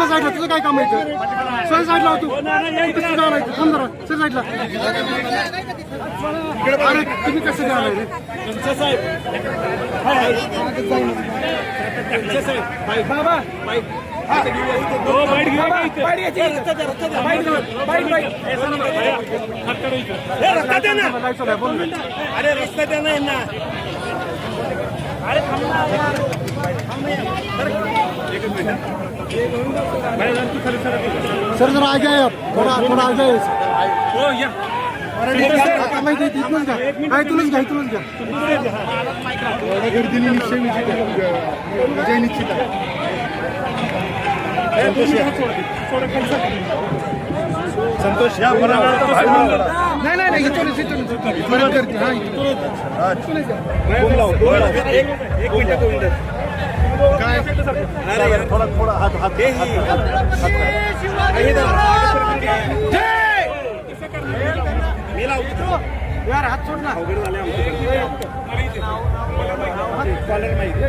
ना साईडला, तुझं काय काम आहे इथं? सर साईडला हो तू. कसं जाणार आहे? थांब जरा, सर साईडला. अरे तुम्ही कसं जाणार रे? बाबा अरे रस्ता द्या ना यांना. सर जरा आगे आहे आप. थोडा आगे आहे. हो या. माहिती इथूनच घ्या. काय इथूनच घ्या, इथूनच घ्या. गर्दीने निश्चय विजय निश्चित आहे. संतोष या नाही इथूनच गर्दी. हा इथूनच एक मिनिट काय थोडा हात मी लावतो यार हात सोड ना. अवघड झाले कॉलर माहिती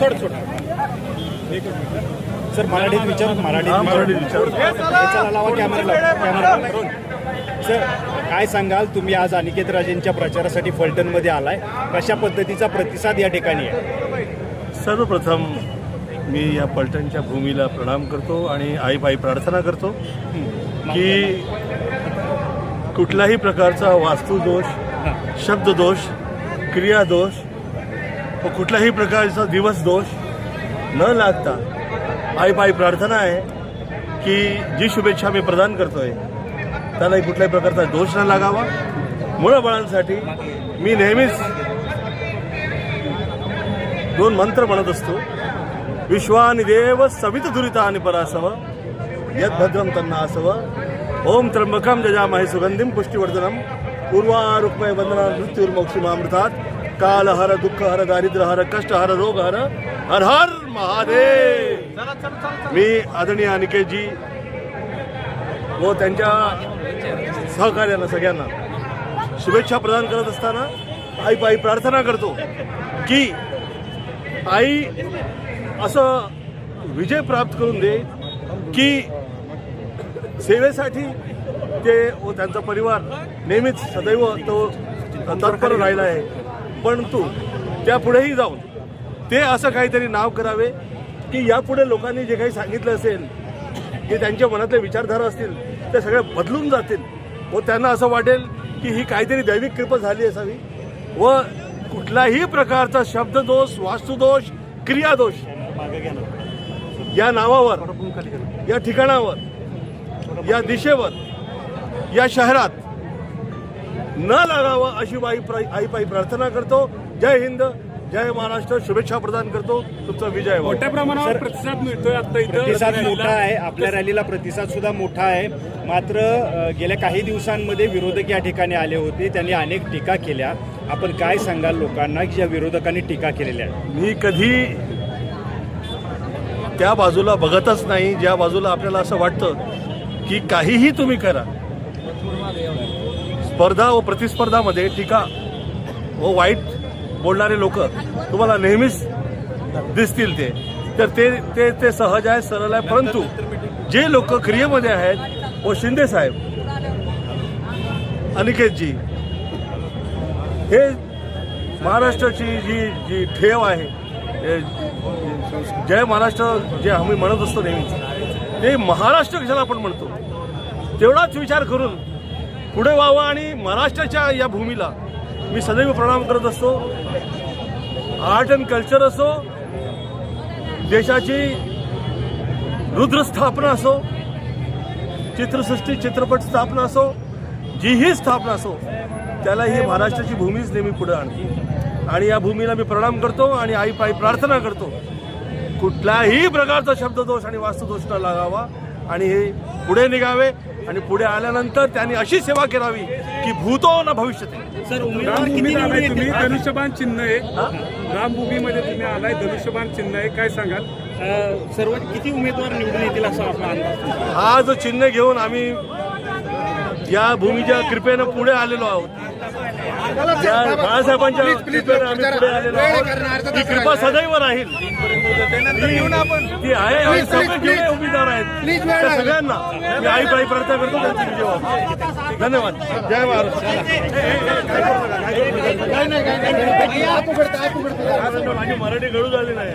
सोड सर मराठीत विचार. मराठीत विचार. कॅमेरा सर काय सांगाल तुम्ही आज अनिकेत राजेंच्या प्रचारासाठी फलटणमध्ये आलाय, कशा पद्धतीचा प्रतिसाद या ठिकाणी आहे? सर्वप्रथम मी या पलटणच्या भूमीला प्रणाम करतो आणि आईपाई प्रार्थना करतो की कुठल्याही प्रकारचा वास्तुदोष, शब्ददोष, क्रियादोष व कुठल्याही प्रकारचा दिवसदोष न लागता आईपाई प्रार्थना आहे की जी शुभेच्छा मी प्रदान करतोय त्यालाही कुठल्याही प्रकारचा दोष न लागावा. मुळबाळांसाठी मी नेहमीच दोन मंत्र म्हणत असतो. विश्वानि देव सवित दुरितानि परासव यद भद्रम तन्नासव. ओम त्र्यंबकम जजामहे सुगंधिम पुष्टिवर्धनम पूर्वारुक्मय वंदना मृत्युर्मोक्षिमामृतात्. काल हर, दुःख हर, दारिद्र्य हर, कष्ट हर, रोग हर. हर हर महादेव. मी आदरणीय अनिकेतजी व त्यांच्या सहकार्यांना सगळ्यांना शुभेच्छा प्रदान करत असताना आईपाई प्रार्थना करतो की आई असं विजय प्राप्त करून दे की सेवेसाठी ते व त्यांचा परिवार नेहमीच सदैव तो तत्पर राहिला आहे. परंतु त्यापुढेही जाऊन ते असं काहीतरी नाव करावे की यापुढे लोकांनी जे काही सांगितलं असेल की त्यांच्या मनातले विचारधारा असतील ते सगळे बदलून जातील व त्यांना असं वाटेल की ही काहीतरी दैविक कृपा झाली असावी व कुठल्याही प्रकारचा शब्ददोष, वास्तुदोष, क्रियादोष या नावावर, या ठिकाणावर, या दिशेवर, या शहरात न लागावं अशी आईपाई प्रार्थना करतो. जय हिंद, जय महाराष्ट्र. शुभेच्छा प्रदान करतो. तुमचा विजय. मोठ्या प्रमाणावर प्रतिसाद मिळतोय. आता इथं प्रतिसाद मोठा आहे, आपल्या रॅलीला प्रतिसाद सुद्धा मोठा आहे. मात्र गेल्या काही दिवसांमध्ये विरोधक या ठिकाणी आले होते, त्यांनी अनेक टीका केल्या. आपण काय सांगाल लोकांना की ज्या विरोधकांनी टीका केलेल्या आहेत? मी कधी त्या बाजूला बघतच नाही ज्या बाजूला आपल्याला असं वाटतं की काहीही तुम्ही करा. स्पर्धा व प्रतिस्पर्धामध्ये टीका व वाईट बोलणारे लोक तुम्हाला नेहमीच दिसतील. तर ते सहज आहे, सरळ आहे. परंतु जे लोक क्रियेमध्ये आहेत व शिंदे साहेब, अनिकेतजी, हे महाराष्ट्राची जी ठेव आहे, जय महाराष्ट्र जे आम्ही म्हणत असतो नेहमीच, ते महाराष्ट्र कशाला आपण म्हणतो तेवढाच विचार करून पुढे व्हावं आणि महाराष्ट्राच्या या भूमीला मी सदैव प्रणाम करत असतो. आर्ट अँड कल्चर असो, देशाची रुद्रस्थापना असो, चित्रसृष्टी, चित्रपट स्थापना असो, जीही स्थापना असो, त्याला ही महाराष्ट्राची भूमीच नेहमी पुढे आणते. आणि या भूमीला मी प्रणाम करतो आणि आईपाई प्रार्थना करतो कुठल्याही प्रकारचा शब्ददोष आणि वास्तुदोष न लागावा आणि हे पुढे निघावे. आणि पुढे आल्यानंतर त्यांनी अशी सेवा करावी की भूतो न भविष्यते. सर उमेदवार किती रामभूमीत आलाय निवडून तुम्ही, येतील? धनुष्यबाण चिन्ह आहे. रामभूमीमध्ये तुम्ही आलाय, धनुष्यबाण चिन्ह आहे, काय सांगाल? सर्व किती उमेदवार निवडून येतील असा आपला अंदाज? हा जो चिन्ह घेऊन आम्ही या भूमीच्या कृपेनं पुढे आलेलो आहोत. या बाळासाहेबांच्या कृपेनं आम्ही पुढे आलेलो आहोत. ही कृपा सदैव राहील. ती आहे आणि सगळे जेवढे उमेदवार आहेत त्या सगळ्यांना मी आई प्रार्थना करतो त्यांची विजय व्हावा. धन्यवाद. जय महाराष्ट्र. माझी मराठी गळू झाली नाही.